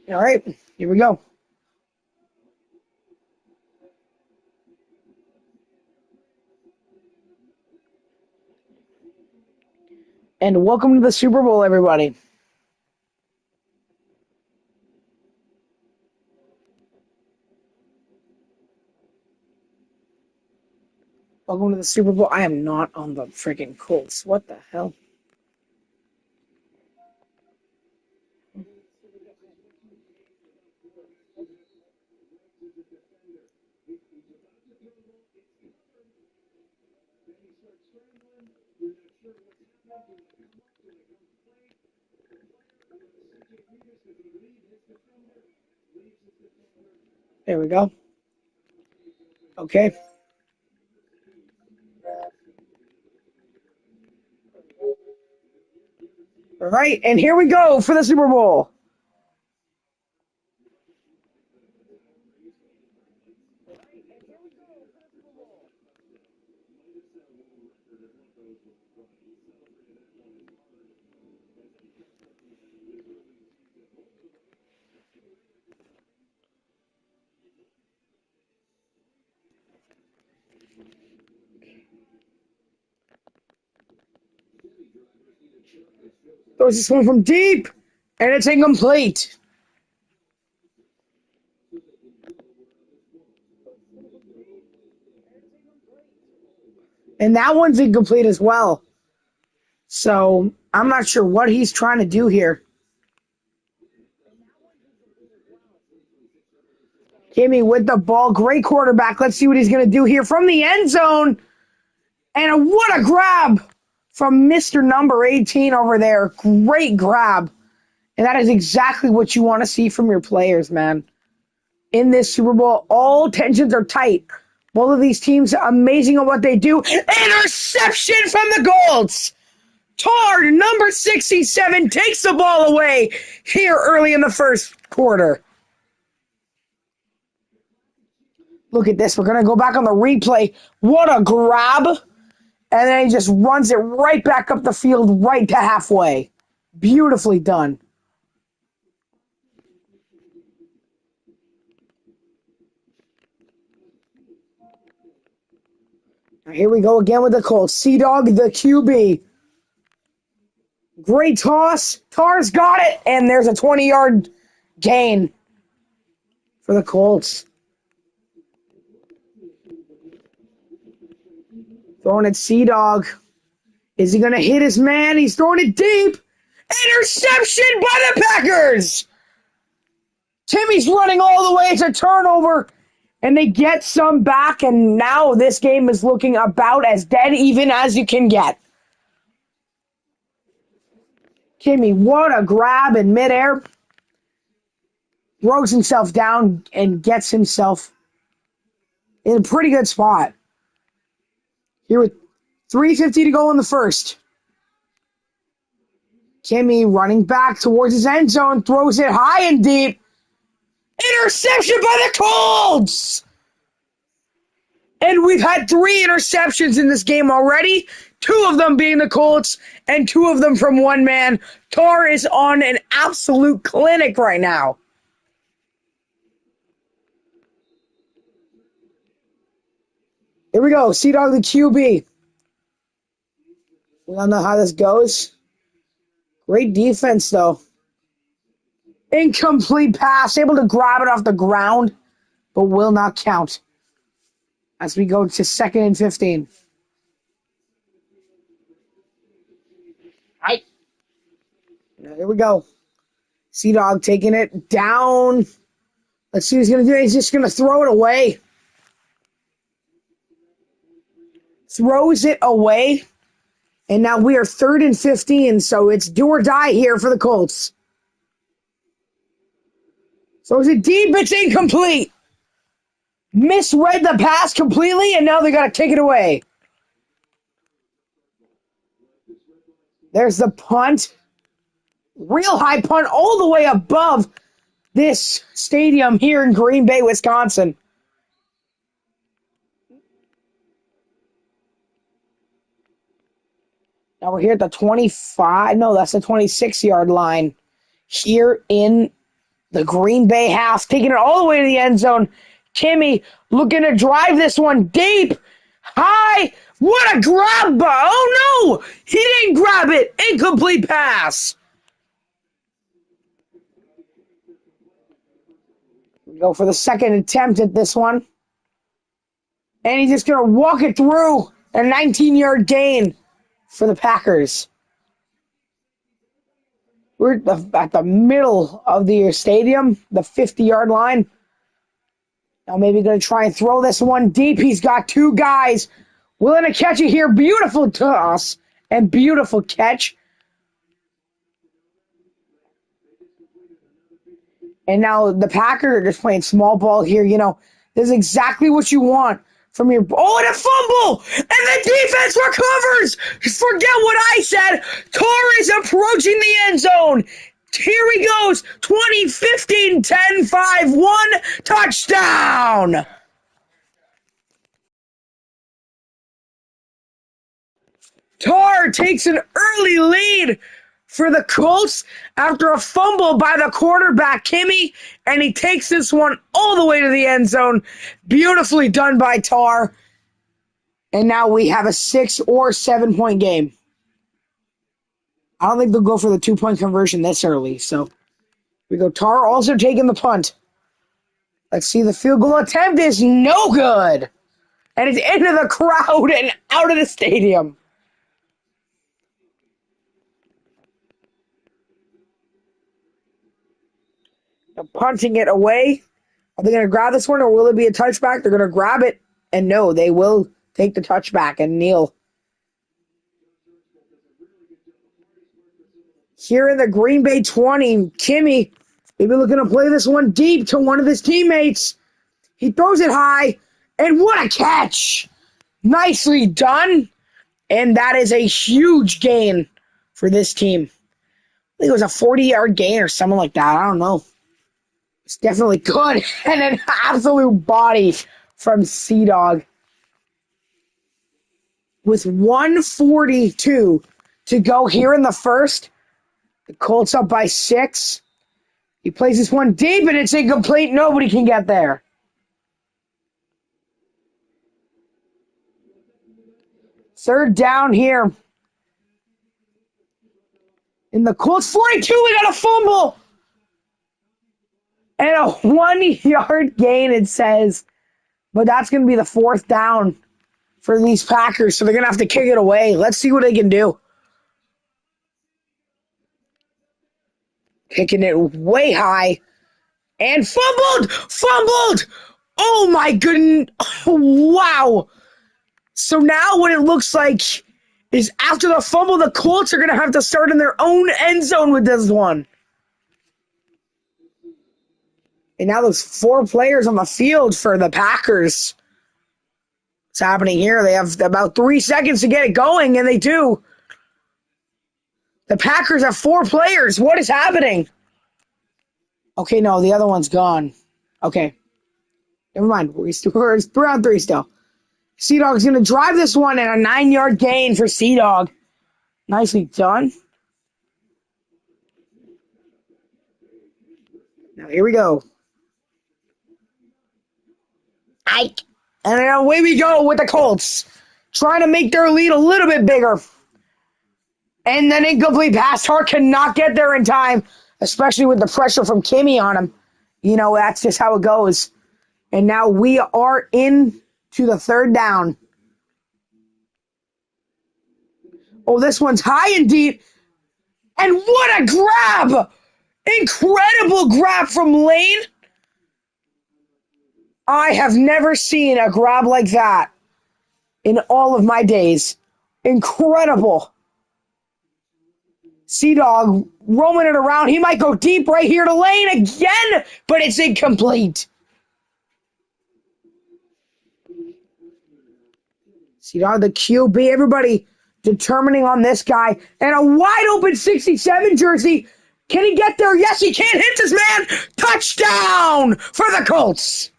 All right, here we go. And welcome to the Super Bowl, everybody. Welcome to the Super Bowl. I am not on the freaking Colts. What the hell? There we go. Okay. All right, and here we go for the Super Bowl. Throws this one from deep, and it's incomplete. And that one's incomplete as well. So I'm not sure what he's trying to do here. Kimmy with the ball. Great quarterback. Let's see what he's going to do here from the end zone. And what a grab from Mr. Number 18 over there. Great grab. And that is exactly what you want to see from your players, man. In this Super Bowl, all tensions are tight. Both of these teams are amazing at what they do. Interception from the Colts. Tard, number 67, takes the ball away here early in the first quarter. Look at this. We're going to go back on the replay. What a grab. And then he just runs it right back up the field, right to halfway. Beautifully done. Here we go again with the Colts. Sea-Dog, the QB. Great toss. Tar's got it. And there's a 20-yard gain for the Colts. Throwing it Sea-Dog. Is he going to hit his man? He's throwing it deep. Interception by the Packers. Timmy's running all the way. It's a turnover. And they get some back. And now this game is looking about as dead even as you can get. Kimmy, what a grab in midair. Throws himself down and gets himself in a pretty good spot. Here with 3:50 to go in the first. Kimmy running back towards his end zone, throws it high and deep. Interception by the Colts! And we've had 3 interceptions in this game already, 2 of them being the Colts, and 2 of them from one man. Tar is on an absolute clinic right now. Here we go, Sea-Dog the QB. We don't know how this goes. Great defense, though. Incomplete pass, able to grab it off the ground, but will not count. As we go to 2nd and 15. Right. Here we go. Sea-Dog taking it down. Let's see what he's going to do. He's just going to throw it away. Throws it away. And now we are 3rd and 15, so it's do or die here for the Colts. So is it deep? It's incomplete. Misread the pass completely, and now they got to take it away. There's the punt. Real high punt all the way above this stadium here in Green Bay, Wisconsin. Now we're here at the 25. No, that's the 26-yard line here in The Green Bay half taking it all the way to the end zone. Kimmy looking to drive this one deep, high. What a grab! Oh no! He didn't grab it. Incomplete pass. Go for the second attempt at this one. And he's just going to walk it through. A 19-yard gain for the Packers. We're at the middle of the stadium, the 50-yard line. Now maybe going to try and throw this one deep. He's got two guys willing to catch it here. Beautiful toss and beautiful catch. And now the Packers are just playing small ball here. You know, this is exactly what you want from your... Oh, and a fumble! And the defense recovers! Forget what I said! Tar is approaching the end zone! Here he goes! 20, 15, 10, 5, 1, touchdown! Tar takes an early lead for the Colts after a fumble by the quarterback, Kimmy, and he takes this one all the way to the end zone. Beautifully done by Tar. And now we have a 6 or 7 point game. I don't think they'll go for the 2-point conversion this early. So we go. Tar also taking the punt. Let's see. The field goal attempt is no good. And it's into the crowd and out of the stadium. They're punting it away. Are they going to grab this one or will it be a touchback? They're going to grab it. And no, they will take the touchback and kneel. Here in the Green Bay 20, Kimmy maybe looking to play this one deep to one of his teammates. He throws it high, and what a catch! Nicely done. And that is a huge gain for this team. I think it was a 40-yard gain or something like that. I don't know. It's definitely good. And an absolute body from Sea-Dog. With 1:42 to go here in the first, the Colts up by 6. He plays this one deep, and it's incomplete. Nobody can get there. Third down here. In the Colts 42, we got a fumble. And a 1-yard gain, it says. But that's going to be the 4th down for these Packers, so they're going to have to kick it away. Let's see what they can do. Kicking it way high. And fumbled. Oh my goodness. Oh, wow. So now what it looks like is after the fumble, the Colts are going to have to start in their own end zone with this one. And now there's 4 players on the field for the Packers. What's happening here? They have about 3 seconds to get it going, and they do. The Packers have 4 players. What is happening? Okay, no, the other one's gone. Okay. Never mind. We're 3-on-3 still. Sea-Dog's going to drive this one and a 9-yard gain for Sea-Dog. Nicely done. Now, here we go. Ike. And away we go with the Colts. Trying to make their lead a little bit bigger. And then incomplete pass. Hart cannot get there in time, especially with the pressure from Kimmy on him. You know, that's just how it goes. And now we are in to the 3rd down. Oh, this one's high and deep. And what a grab! Incredible grab from Lane. I have never seen a grab like that in all of my days. Incredible. Sea-Dog roaming it around. He might go deep right here to Lane again, but it's incomplete. Sea-Dog, the QB, everybody determining on this guy. And a wide open 67 jersey. Can he get there? Yes, he can. Hit this man. Touchdown for the Colts.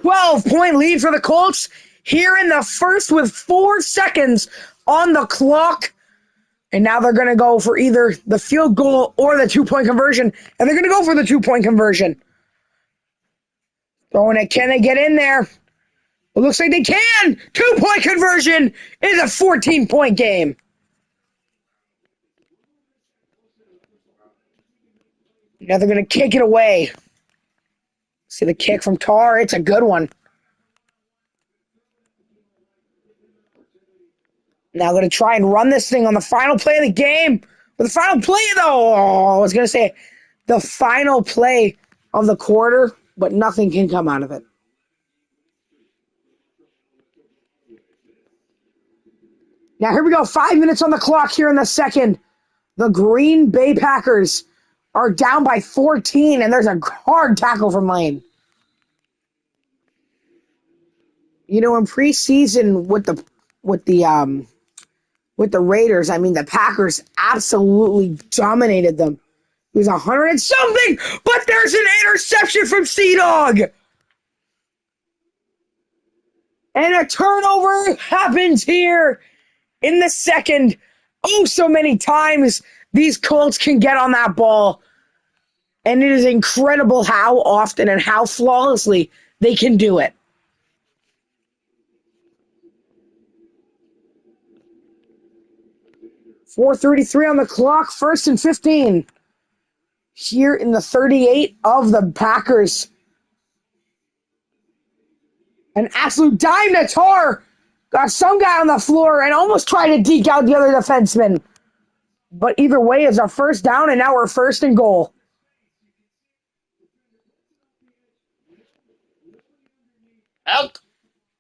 .12-point lead for the Colts here in the first with 4 seconds on the clock. And now they're going to go for either the field goal or the two-point conversion. And they're going to go for the two-point conversion. Throwing it. Can they get in there? It looks like they can. Two-point conversion is a 14-point game. Now they're going to kick it away. See the kick from Tar. It's a good one. Now going to try and run this thing on the final play of the game. With the final play, though, I was going to say the final play of the quarter, but nothing can come out of it. Now, here we go. 5 minutes on the clock here in the second. The Green Bay Packers are down by 14, and there's a hard tackle from Lane. You know, in preseason with the Raiders, I mean, the Packers absolutely dominated them. It was 100 and something, but there's an interception from Sea-Dog. And a turnover happens here in the second. Oh, so many times these Colts can get on that ball. And it is incredible how often and how flawlessly they can do it. .433 on the clock, 1st and 15. Here in the 38 of the Packers. An absolute dime to Tar. Got some guy on the floor and almost tried to deke out the other defenseman. But either way, it's a first down, and now we're 1st and goal. Out.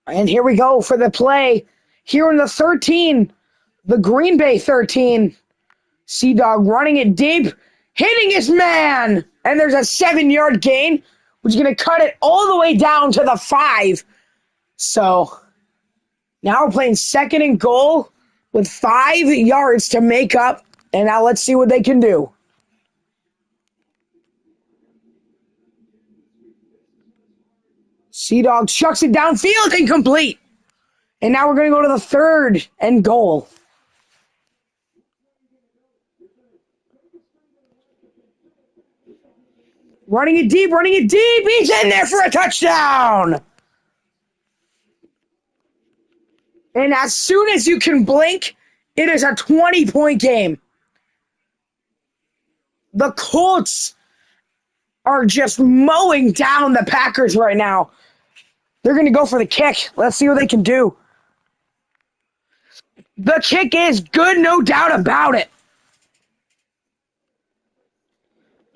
And here we go for the play. Here in the 13, the Green Bay 13. Sea-Dog running it deep, hitting his man. And there's a 7-yard gain, which is going to cut it all the way down to the 5. So now we're playing 2nd and goal with 5 yards to make up. And now let's see what they can do. Sea-Dog chucks it downfield, incomplete. And now we're going to go to the 3rd and goal. Running it deep. He's in there for a touchdown. And as soon as you can blink, it is a 20-point game. The Colts are just mowing down the Packers right now. They're going to go for the kick. Let's see what they can do. The kick is good, no doubt about it.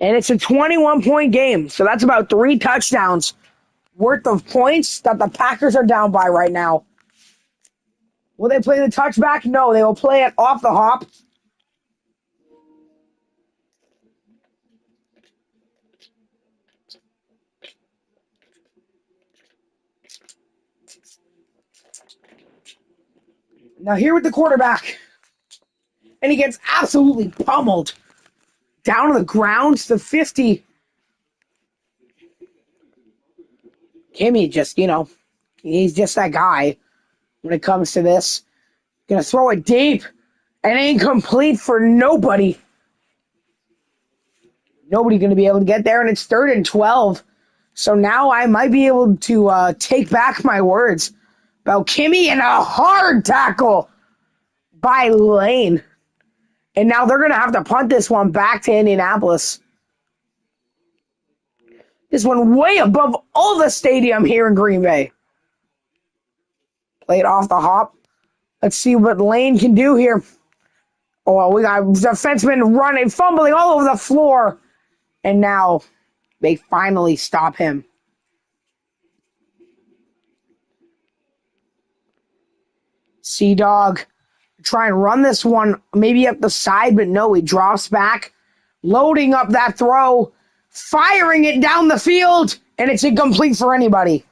And it's a 21-point game, so that's about 3 touchdowns worth of points that the Packers are down by right now. Will they play the touchback? No, they will play it off the hop. Now here with the quarterback. And he gets absolutely pummeled. Down to the ground, to 50. Kimmy just, he's just that guy when it comes to this. Gonna throw it deep and incomplete for nobody. Nobody gonna be able to get there, and it's 3rd and 12. So now I might be able to take back my words about Kimmy and a hard tackle by Lane. And now they're going to have to punt this one back to Indianapolis. This one way above all the stadium here in Green Bay. Play it off the hop. Let's see what Lane can do here. Oh, we got defensemen running, fumbling all over the floor. And now they finally stop him. Sea-Dog. Try and run this one maybe up the side, but no, he drops back, loading up that throw, firing it down the field, and it's incomplete for anybody.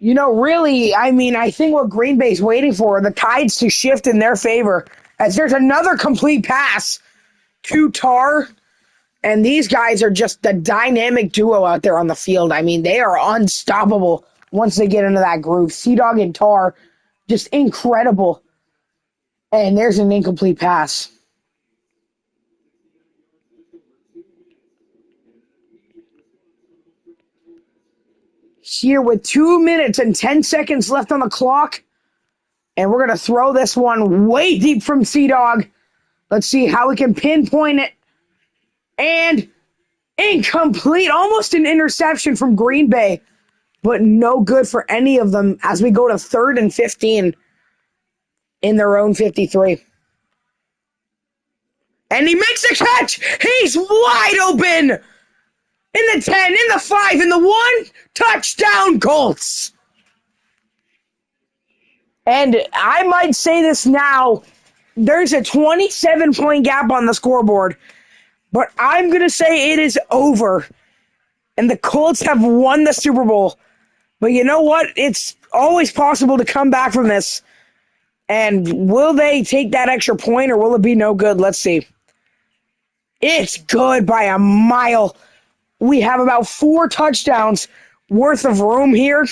Really, I think what Green Bay's waiting for, the tides to shift in their favor, as there's another complete pass to Tar, and these guys are just the dynamic duo out there on the field. They are unstoppable once they get into that groove. Sea-Dog and Tar, just incredible. And there's an incomplete pass. Here with 2 minutes and 10 seconds left on the clock. And we're going to throw this one way deep from Sea-Dog. Let's see how we can pinpoint it. And incomplete. Almost an interception from Green Bay. But no good for any of them as we go to 3rd and 15 in their own 53. And he makes a catch. He's wide open. In the 10, in the 5, in the 1. Touchdown, Colts. And I might say this now. There's a 27-point gap on the scoreboard. But I'm going to say it is over. And the Colts have won the Super Bowl. But you know what? It's always possible to come back from this. And will they take that extra point or will it be no good? Let's see. It's good by a mile. We have about 4 touchdowns worth of room here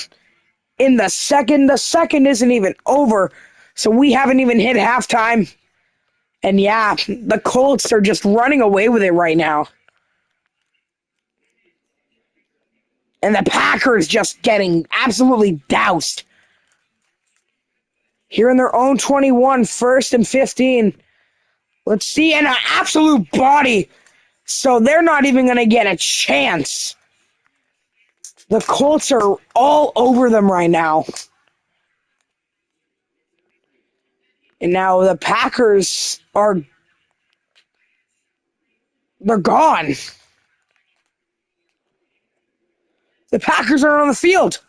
in the second. The second isn't even over, so we haven't even hit halftime. And yeah, the Colts are just running away with it right now. And the Packers just getting absolutely doused. Here in their own 21, 1st and 15. Let's see, and an absolute body. So they're not even going to get a chance. The Colts are all over them right now. And now the Packers they're gone. The Packers are on the field.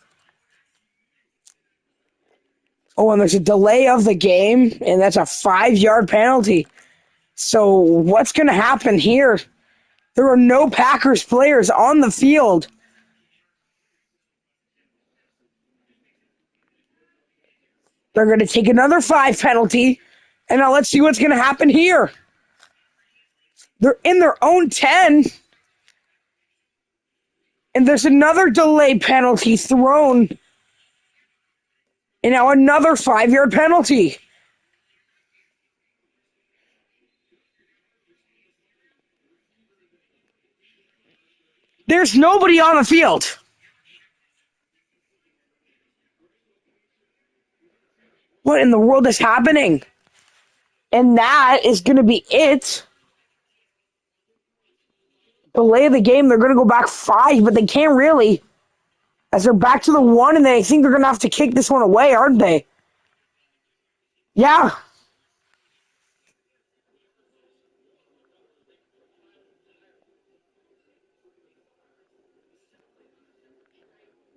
Oh, and there's a delay of the game, and that's a 5-yard penalty. So what's going to happen here? There are no Packers players on the field. They're going to take another 5 penalty, and now let's see what's going to happen here. They're in their own 10, and there's another delay penalty thrown, and now another 5-yard penalty. There's nobody on the field. What in the world is happening? And that is going to be it. Delay of the game, they're going to go back 5, but they can't really. As they're back to the 1, and they think they're going to have to kick this one away, aren't they? Yeah.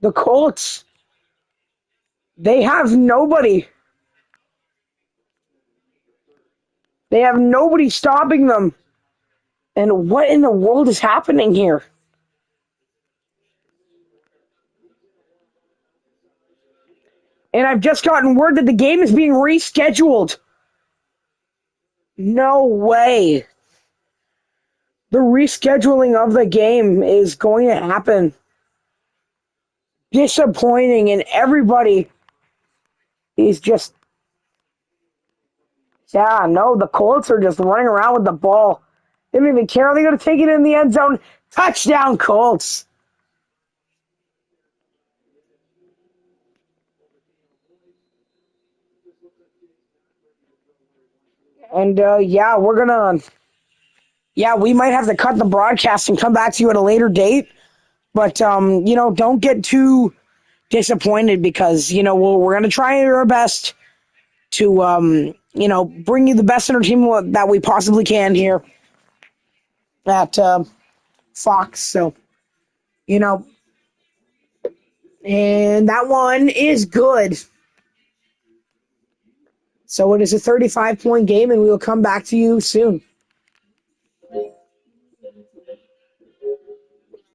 The Colts, they have nobody. They have nobody stopping them. And what in the world is happening here? And I've just gotten word that the game is being rescheduled. No way. The rescheduling of the game is going to happen. Disappointing, and everybody is just... Yeah, no, the Colts are just running around with the ball. They don't even care. They're going to take it in the end zone. Touchdown, Colts. And, yeah, we might have to cut the broadcast and come back to you at a later date. But, don't get too disappointed because, we're going to try our best to, bring you the best entertainment that we possibly can here at Fox. So, and that one is good. So it is a 35-point game, and we will come back to you soon.